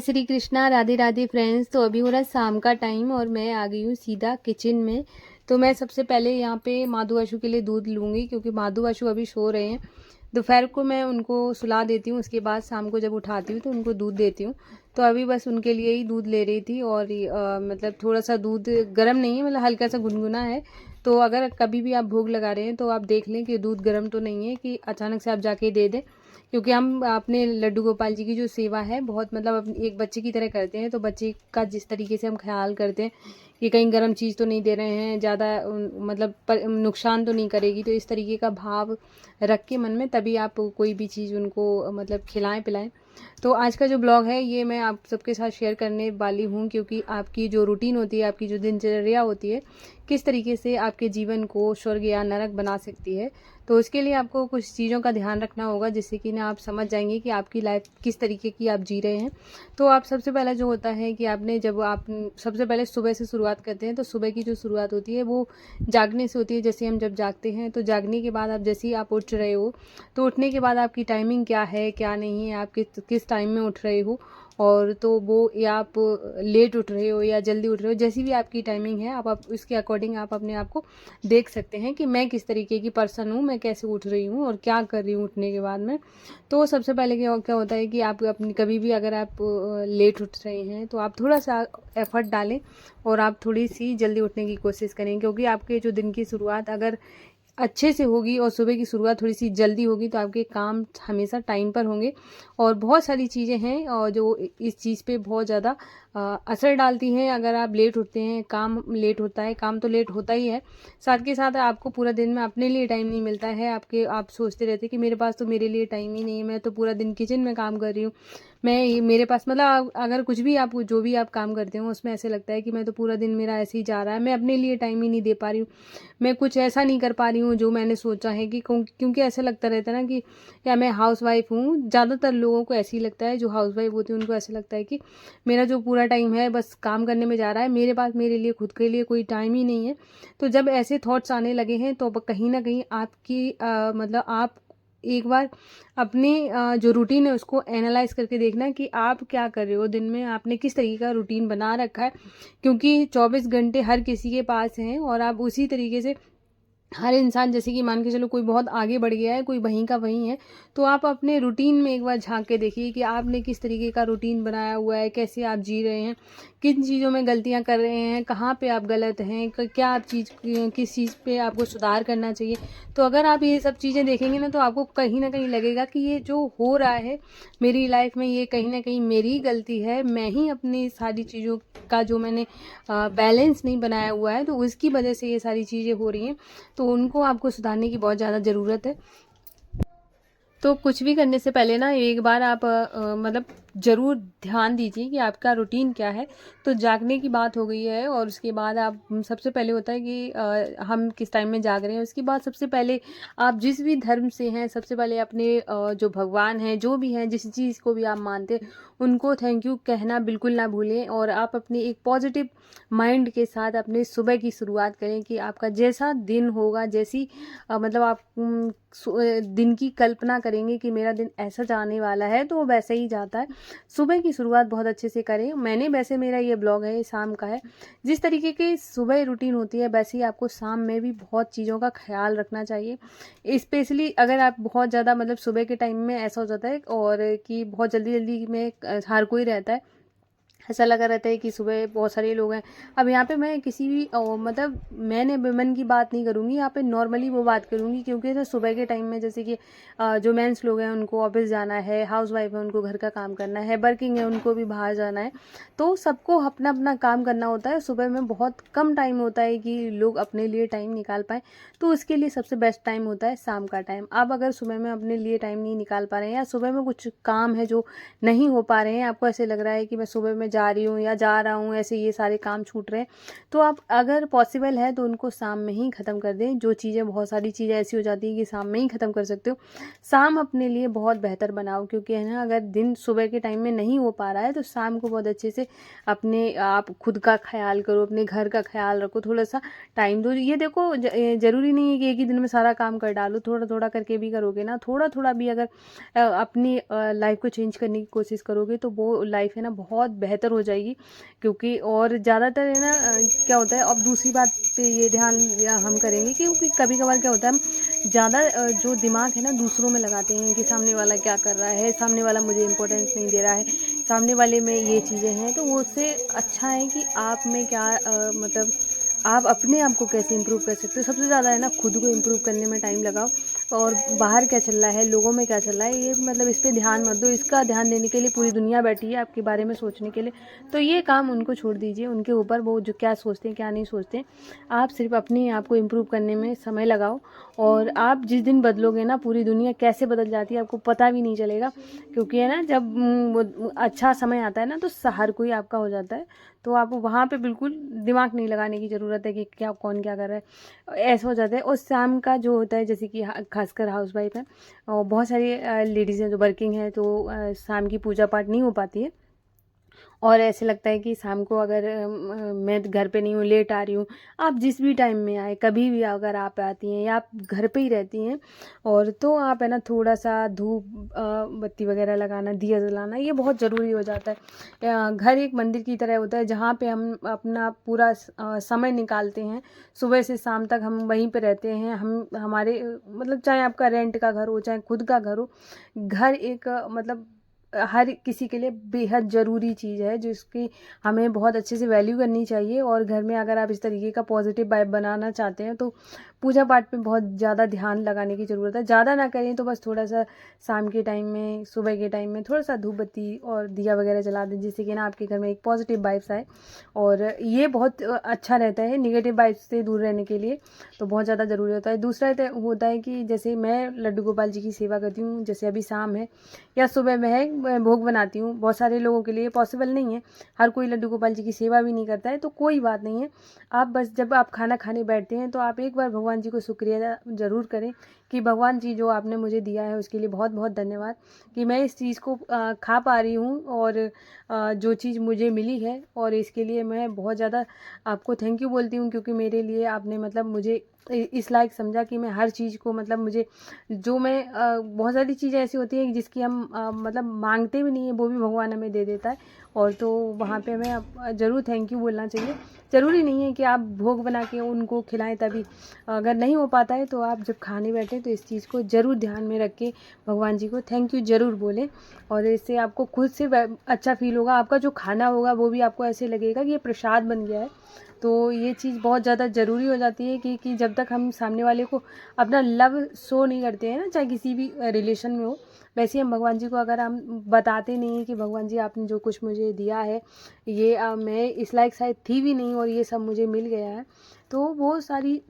Shri Krishna, Radhe Radhe friends. तो अभी हो रहा है शाम का टाइम और मैं आ गई हूँ सीधा किचन में। तो मैं सबसे पहले यहाँ पे माधु आशु के लिए दूध लूँगी, क्योंकि माधु आशु अभी सो रहे हैं। दोपहर को मैं उनको सुला देती हूँ, उसके बाद शाम को जब उठाती हूँ तो उनको दूध देती हूँ। तो अभी बस उनके लिए ही दूध ले रही थी। और मतलब थोड़ा सा दूध गर्म नहीं है, मतलब हल्का सा गुनगुना है। तो अगर कभी भी आप भोग लगा रहे हैं तो आप देख लें कि दूध गर्म तो नहीं है, कि अचानक से आप जाके दे दें। क्योंकि हम अपने लड्डू गोपाल जी की जो सेवा है बहुत मतलब एक बच्चे की तरह करते हैं। तो बच्चे का जिस तरीके से हम ख्याल करते हैं कि कहीं गर्म चीज़ तो नहीं दे रहे हैं, ज़्यादा मतलब नुकसान तो नहीं करेगी, तो इस तरीके का भाव रख के मन में तभी आप कोई भी चीज़ उनको मतलब खिलाएं पिलाएं। तो आज का जो ब्लॉग है ये मैं आप सबके साथ शेयर करने वाली हूँ, क्योंकि आपकी जो रूटीन होती है, आपकी जो दिनचर्या होती है, किस तरीके से आपके जीवन को स्वर्ग या नरक बना सकती है। तो उसके लिए आपको कुछ चीज़ों का ध्यान रखना होगा, जिससे कि ना आप समझ जाएंगे कि आपकी लाइफ किस तरीके की आप जी रहे हैं। तो आप सबसे पहला जो होता है कि आपने जब आप सबसे पहले सुबह से शुरुआत करते हैं, तो सुबह की जो शुरुआत होती है वो जागने से होती है। जैसे हम जब जागते हैं तो जागने के बाद आप जैसे ही आप उठ रहे हो, तो उठने के बाद आपकी टाइमिंग क्या है क्या नहीं है, आप किस टाइम में उठ रहे हो, और तो वो या आप लेट उठ रहे हो या जल्दी उठ रहे हो, जैसी भी आपकी टाइमिंग है आप उसके अकॉर्डिंग आप अपने आप को देख सकते हैं कि मैं किस तरीके की पर्सन हूँ, मैं कैसे उठ रही हूँ और क्या कर रही हूँ उठने के बाद में। तो सबसे पहले क्या क्या होता है कि आप अपनी कभी भी अगर आप लेट उठ रहे हैं तो आप थोड़ा सा एफर्ट डालें और आप थोड़ी सी जल्दी उठने की कोशिश करें, क्योंकि आपके जो दिन की शुरुआत अगर अच्छे से होगी और सुबह की शुरुआत थोड़ी सी जल्दी होगी तो आपके काम हमेशा टाइम पर होंगे। और बहुत सारी चीज़ें हैं और जो इस चीज़ पे बहुत ज़्यादा असर डालती हैं। अगर आप लेट उठते हैं, काम लेट होता है, काम तो लेट होता ही है, साथ के साथ आपको पूरा दिन में अपने लिए टाइम नहीं मिलता है। आप सोचते रहते हैं कि मेरे पास तो मेरे लिए टाइम ही नहीं है, मैं तो पूरा दिन किचन में काम कर रही हूँ, मेरे पास मतलब अगर कुछ भी आप जो भी आप काम करते हो उसमें ऐसे लगता है कि मैं तो पूरा दिन मेरा ऐसे ही जा रहा है, मैं अपने लिए टाइम ही नहीं दे पा रही हूँ, मैं कुछ ऐसा नहीं कर पा रही हूँ जो मैंने सोचा है। कि क्योंकि ऐसा लगता रहता है ना कि या मैं हाउस वाइफ हूँ, ज़्यादातर लोगों को ऐसे ही लगता है, जो हाउस वाइफ होती है उनको ऐसा लगता है कि मेरा जो पूरा टाइम है बस काम करने में जा रहा है, मेरे पास मेरे लिए खुद के लिए कोई टाइम ही नहीं है। तो जब ऐसे थॉट्स आने लगे हैं तो कहीं ना कहीं आपकी मतलब आप एक बार अपनी जो रूटीन है उसको एनालाइज करके देखना कि आप क्या कर रहे हो दिन में, आपने किस तरीके का रूटीन बना रखा है। क्योंकि 24 घंटे हर किसी के पास हैं और आप उसी तरीके से हर इंसान, जैसे कि मान के चलो कोई बहुत आगे बढ़ गया है, कोई वहीं का वहीं है, तो आप अपने रूटीन में एक बार झांक के देखिए कि आपने किस तरीके का रूटीन बनाया हुआ है, कैसे आप जी रहे हैं, किन चीज़ों में गलतियां कर रहे हैं, कहाँ पे आप गलत हैं, क्या आप किस चीज़ पे आपको सुधार करना चाहिए। तो अगर आप ये सब चीज़ें देखेंगे ना तो आपको कहीं ना कहीं लगेगा कि ये जो हो रहा है मेरी लाइफ में, ये कहीं ना कहीं मेरी ही गलती है, मैं ही अपनी सारी चीज़ों का जो मैंने बैलेंस नहीं बनाया हुआ है, तो उसकी वजह से ये सारी चीज़ें हो रही हैं। तो उनको आपको सुधारने की बहुत ज़्यादा ज़रूरत है। तो कुछ भी करने से पहले ना एक बार आप मतलब ज़रूर ध्यान दीजिए कि आपका रूटीन क्या है। तो जागने की बात हो गई है और उसके बाद आप सबसे पहले होता है कि हम किस टाइम में जाग रहे हैं। उसके बाद सबसे पहले आप जिस भी धर्म से हैं, सबसे पहले अपने जो भगवान हैं, जो भी हैं, जिस चीज़ को भी आप मानते हैं, उनको थैंक यू कहना बिल्कुल ना भूलें। और आप अपनी एक पॉजिटिव माइंड के साथ अपने सुबह की शुरुआत करें कि आपका जैसा दिन होगा, जैसी मतलब आप दिन की कल्पना करेंगे कि मेरा दिन ऐसा जाने वाला है, तो वो वैसे ही जाता है। सुबह की शुरुआत बहुत अच्छे से करें। मैंने वैसे मेरा ये ब्लॉग है, ये शाम का है। जिस तरीके की सुबह रूटीन होती है वैसे ही आपको शाम में भी बहुत चीज़ों का ख्याल रखना चाहिए। स्पेशली अगर आप बहुत ज़्यादा मतलब सुबह के टाइम में ऐसा हो जाता है और कि बहुत जल्दी जल्दी में हर कोई रहता है, ऐसा लगा रहता है कि सुबह बहुत सारे लोग हैं। अब यहाँ पे मैं किसी भी मतलब मैंने वुमेन की बात नहीं करूँगी, यहाँ पे नॉर्मली वो बात करूँगी, क्योंकि तो सुबह के टाइम में जैसे कि जो मेंस लोग हैं उनको ऑफिस जाना है, हाउस वाइफ है उनको घर का काम करना है, वर्किंग है उनको भी बाहर जाना है, तो सबको अपना अपना काम करना होता है। सुबह में बहुत कम टाइम होता है कि लोग अपने लिए टाइम निकाल पाएँ। तो उसके लिए सबसे बेस्ट टाइम होता है शाम का टाइम। आप अगर सुबह में अपने लिए टाइम नहीं निकाल पा रहे हैं या सुबह में कुछ काम है जो नहीं हो पा रहे हैं, आपको ऐसे लग रहा है कि मैं सुबह में जा रही हूँ या जा रहा हूँ, ऐसे ये सारे काम छूट रहे हैं, तो आप अगर पॉसिबल है तो उनको शाम में ही ख़त्म कर दें। जो चीज़ें, बहुत सारी चीज़ें ऐसी हो जाती हैं कि शाम में ही ख़त्म कर सकते हो। शाम अपने लिए बहुत बेहतर बनाओ, क्योंकि है ना, अगर दिन सुबह के टाइम में नहीं हो पा रहा है तो शाम को बहुत अच्छे से अपने आप खुद का ख्याल करो, अपने घर का ख्याल रखो, थोड़ा सा टाइम दो। ये देखो, ज़रूरी नहीं है कि एक ही दिन में सारा काम कर डालो, थोड़ा थोड़ा करके भी करोगे ना, थोड़ा थोड़ा भी अगर अपनी लाइफ को चेंज करने की कोशिश करोगे तो वो लाइफ है ना बहुत बेहतर हो जाएगी। क्योंकि और ज़्यादातर है ना क्या होता है, अब दूसरी बात पे ये ध्यान हम करेंगे, क्योंकि कभी कभार क्या होता है, हम ज़्यादा जो दिमाग है ना दूसरों में लगाते हैं कि सामने वाला क्या कर रहा है, सामने वाला मुझे इम्पोर्टेंस नहीं दे रहा है, सामने वाले में ये चीज़ें हैं। तो वो उससे अच्छा है कि आप में क्या मतलब आप अपने आप को कैसे इम्प्रूव कर सकते हो। सबसे ज़्यादा है ना खुद को इम्प्रूव करने में टाइम लगाओ, और बाहर क्या चल रहा है, लोगों में क्या चल रहा है, ये मतलब इस पे ध्यान मत दो। इसका ध्यान देने के लिए पूरी दुनिया बैठी है आपके बारे में सोचने के लिए, तो ये काम उनको छोड़ दीजिए, उनके ऊपर, वो जो क्या सोचते हैं क्या नहीं सोचते हैं। आप सिर्फ अपने आप को इम्प्रूव करने में समय लगाओ, और आप जिस दिन बदलोगे ना, पूरी दुनिया कैसे बदल जाती है आपको पता भी नहीं चलेगा। क्योंकि है ना, जब वो अच्छा समय आता है ना तो हर कोई आपका हो जाता है। तो आप वहाँ पे बिल्कुल दिमाग नहीं लगाने की ज़रूरत है कि क्या कौन क्या कर रहा है, ऐसा हो जाता है। और शाम का जो होता है, जैसे कि खासकर हाउसवाइफ है और बहुत सारी लेडीज़ हैं जो वर्किंग है, तो शाम की पूजा पाठ नहीं हो पाती है, और ऐसे लगता है कि शाम को अगर मैं घर पे नहीं हूँ, लेट आ रही हूँ, आप जिस भी टाइम में आए, कभी भी अगर आप आती हैं या आप घर पे ही रहती हैं, और तो आप है ना थोड़ा सा धूप बत्ती वगैरह लगाना, दिया जलाना, ये बहुत ज़रूरी हो जाता है। घर एक मंदिर की तरह होता है जहाँ पे हम अपना पूरा समय निकालते हैं, सुबह से शाम तक हम वहीं पे रहते हैं। हम हमारे मतलब चाहे आपका रेंट का घर हो, चाहे खुद का घर हो, घर एक मतलब हर किसी के लिए बेहद ज़रूरी चीज़ है, जिसकी हमें बहुत अच्छे से वैल्यू करनी चाहिए। और घर में अगर आप इस तरीके का पॉजिटिव वाइब बनाना चाहते हैं तो पूजा पाठ पे बहुत ज़्यादा ध्यान लगाने की ज़रूरत है। ज़्यादा ना करें तो बस थोड़ा सा शाम के टाइम में, सुबह के टाइम में थोड़ा सा धूप बत्ती और दिया वगैरह जला दें, जिससे कि ना आपके घर में एक पॉजिटिव वाइब्स आए, और ये बहुत अच्छा रहता है निगेटिव वाइब्स से दूर रहने के लिए। तो बहुत ज़्यादा ज़रूरी होता है। दूसरा होता है कि जैसे मैं लड्डू गोपाल जी की सेवा करती हूँ, जैसे अभी शाम है या सुबह में है, मैं भोग बनाती हूँ। बहुत सारे लोगों के लिए पॉसिबल नहीं है, हर कोई लड्डू गोपाल जी की सेवा भी नहीं करता है, तो कोई बात नहीं है। आप बस जब आप खाना खाने बैठते हैं तो आप एक बार भगवान जी को शुक्रिया ज़रूर करें कि भगवान जी, जो आपने मुझे दिया है उसके लिए बहुत बहुत धन्यवाद, कि मैं इस चीज़ को खा पा रही हूँ, और जो चीज़ मुझे मिली है, और इसके लिए मैं बहुत ज़्यादा आपको थैंक यू बोलती हूँ। क्योंकि मेरे लिए आपने मतलब मुझे इस लायक समझा कि मैं हर चीज़ को, मतलब मुझे जो मैं बहुत सारी चीज़ें ऐसी होती हैं जिसकी हम मतलब मांगते भी नहीं है, वो भी भगवान हमें दे देता है। और तो वहाँ पे हमें ज़रूर थैंक यू बोलना चाहिए। ज़रूरी नहीं है कि आप भोग बना के उनको खिलाएं तभी, अगर नहीं हो पाता है तो आप जब खाने बैठे तो इस चीज़ को ज़रूर ध्यान में रख के भगवान जी को थैंक यू ज़रूर बोलें। और इससे आपको खुद से अच्छा फील होगा, आपका जो खाना होगा वो भी आपको ऐसे लगेगा कि ये प्रसाद बन गया है। तो ये चीज़ बहुत ज़्यादा ज़रूरी हो जाती है कि जब तक हम सामने वाले को अपना लव शो नहीं करते हैं ना, चाहे किसी भी रिलेशन में हो, वैसे ही हम भगवान जी को अगर हम बताते नहीं हैं कि भगवान जी आपने जो कुछ मुझे दिया है, ये मैं इस लायक शायद थी भी नहीं और ये सब मुझे मिल गया है, तो वो सारी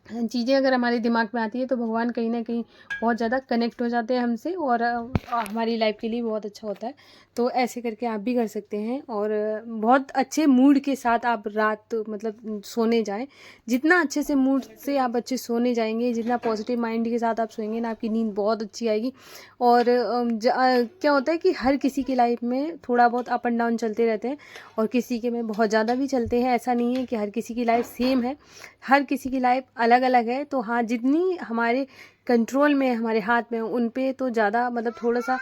चीज़ें अगर हमारे दिमाग में आती है तो भगवान कहीं ना कहीं बहुत ज़्यादा कनेक्ट हो जाते हैं हमसे, और हमारी लाइफ के लिए बहुत अच्छा होता है। तो ऐसे करके आप भी कर सकते हैं, और बहुत अच्छे मूड के साथ आप रात मतलब सोने जाएं। जितना अच्छे से मूड से आप अच्छे सोने जाएंगे, जितना पॉजिटिव माइंड के साथ आप सोएंगे ना, आपकी नींद बहुत अच्छी आएगी। और क्या होता है कि हर किसी की लाइफ में थोड़ा बहुत अप एंड डाउन चलते रहते हैं, और किसी के में बहुत ज़्यादा भी चलते हैं। ऐसा नहीं है कि हर किसी की लाइफ सेम है, हर किसी की लाइफ अलग अलग है। तो हाँ, जितनी हमारे कंट्रोल में, हमारे हाथ में, उन पे तो ज़्यादा मतलब थोड़ा सा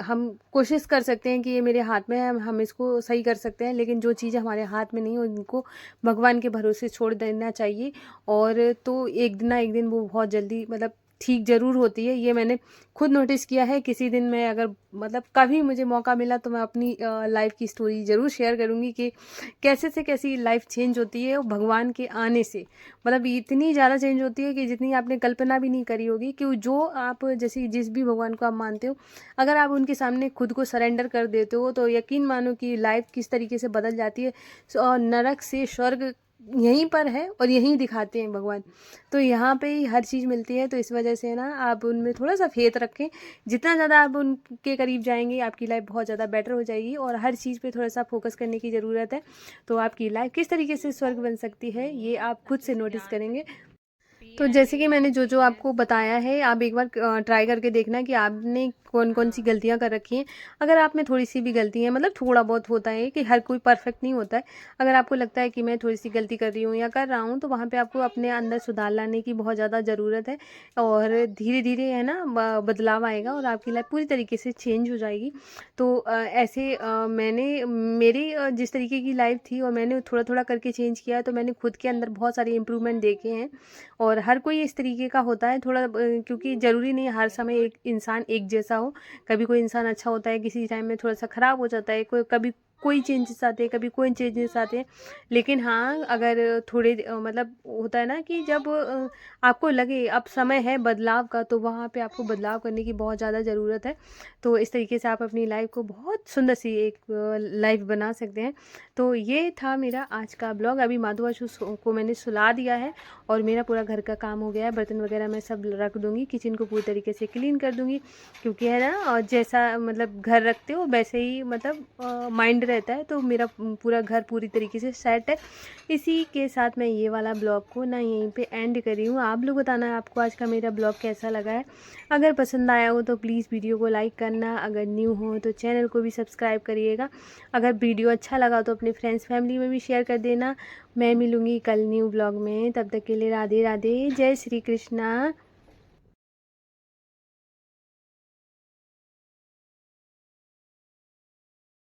हम कोशिश कर सकते हैं कि ये मेरे हाथ में है, हम इसको सही कर सकते हैं। लेकिन जो चीज़ें हमारे हाथ में नहीं हो, उनको भगवान के भरोसे छोड़ देना चाहिए। और तो एक दिन ना एक दिन वो बहुत जल्दी मतलब ठीक ज़रूर होती है, ये मैंने खुद नोटिस किया है। किसी दिन मैं अगर मतलब कभी मुझे मौका मिला तो मैं अपनी लाइफ की स्टोरी ज़रूर शेयर करूँगी कि कैसे से कैसी लाइफ चेंज होती है भगवान के आने से। मतलब इतनी ज़्यादा चेंज होती है कि जितनी आपने कल्पना भी नहीं करी होगी। कि जो आप जैसे जिस भी भगवान को आप मानते हो, अगर आप उनके सामने खुद को सरेंडर कर देते हो तो यकीन मानो कि लाइफ किस तरीके से बदल जाती है। और नरक से स्वर्ग यहीं पर है और यहीं दिखाते हैं भगवान। तो यहाँ पे ही हर चीज़ मिलती है, तो इस वजह से ना आप उनमें थोड़ा-सा फ़ेथ रखें। जितना ज़्यादा आप उनके करीब जाएँगे, आपकी लाइफ़ बहुत ज़्यादा बेटर हो जाएगी और हर चीज़ पे थोड़ा-सा फ़ोकस करने की ज़रूरत है। तो आपकी लाइफ़ किस तरीके से स्वर्ग बन सकती है, ये आप खुद से नोटिस करेंगे। तो जैसे कि मैंने जो-जो आपको बताया है, आप एक बार ट्राई करके देखना कि आपने कौन-कौन सी गलतियाँ कर रखी हैं। अगर आप में थोड़ी-सी भी गलती है, मतलब थोड़ा बहुत होता है कि हर कोई परफेक्ट नहीं होता है। अगर आपको लगता है कि मैं थोड़ी-सी गलती कर रही हूँ या कर रहा हूँ, तो वहाँ पे आपको अपने अंदर सुधार लाने की बहुत ज़्यादा ज़रूरत है और धीरे-धीरे है ना बदलाव आएगा और आपकी लाइफ़ पूरी तरीके से चेंज हो जाएगी। तो ऐसे मैंने मेरी जिस तरीके की लाइफ़ थी और मैंने थोड़ा-थोड़ा करके चेंज किया, तो मैंने खुद के अंदर बहुत सारे इम्प्रूवमेंट देखे हैं। और हर कोई इस तरीके का होता है थोड़ा क्योंकि ज़रूरी नहीं है हर समय एक इंसान एक जैसा हो। कभी कोई इंसान अच्छा होता है, किसी टाइम में थोड़ा-सा ख़राब हो जाता है, कोई कभी कोई चेंजेस आते हैं, कभी कोई चेंजेस आते हैं। लेकिन हाँ, अगर थोड़े मतलब होता है ना कि जब आपको लगे अब समय है बदलाव का, तो वहाँ पे आपको बदलाव करने की बहुत ज़्यादा ज़रूरत है। तो इस तरीके से आप अपनी लाइफ़ को बहुत सुंदर सी एक लाइफ़ बना सकते हैं। तो ये था मेरा आज का ब्लॉग। अभी माधुआशु को मैंने सुला दिया है और मेरा पूरा घर का काम हो गया है। बर्तन वगैरह मैं सब रख दूँगी, किचन को पूरी तरीके से क्लीन कर दूँगी क्योंकि है ना जैसा मतलब घर रखते हो वैसे ही मतलब माइंड रहता है। तो मेरा पूरा घर पूरी तरीके से सेट है। इसी के साथ मैं ये वाला ब्लॉग को ना यहीं पे एंड कर रही हूँ। आप लोग बताना आपको आज का मेरा ब्लॉग कैसा लगा है। अगर पसंद आया हो तो प्लीज़ वीडियो को लाइक करना, अगर न्यू हो तो चैनल को भी सब्सक्राइब करिएगा। अगर वीडियो अच्छा लगा तो अपने फ्रेंड्स फैमिली में भी शेयर कर देना। मैं मिलूँगी कल न्यू ब्लॉग में, तब तक के लिए राधे राधे, जय श्री कृष्णा।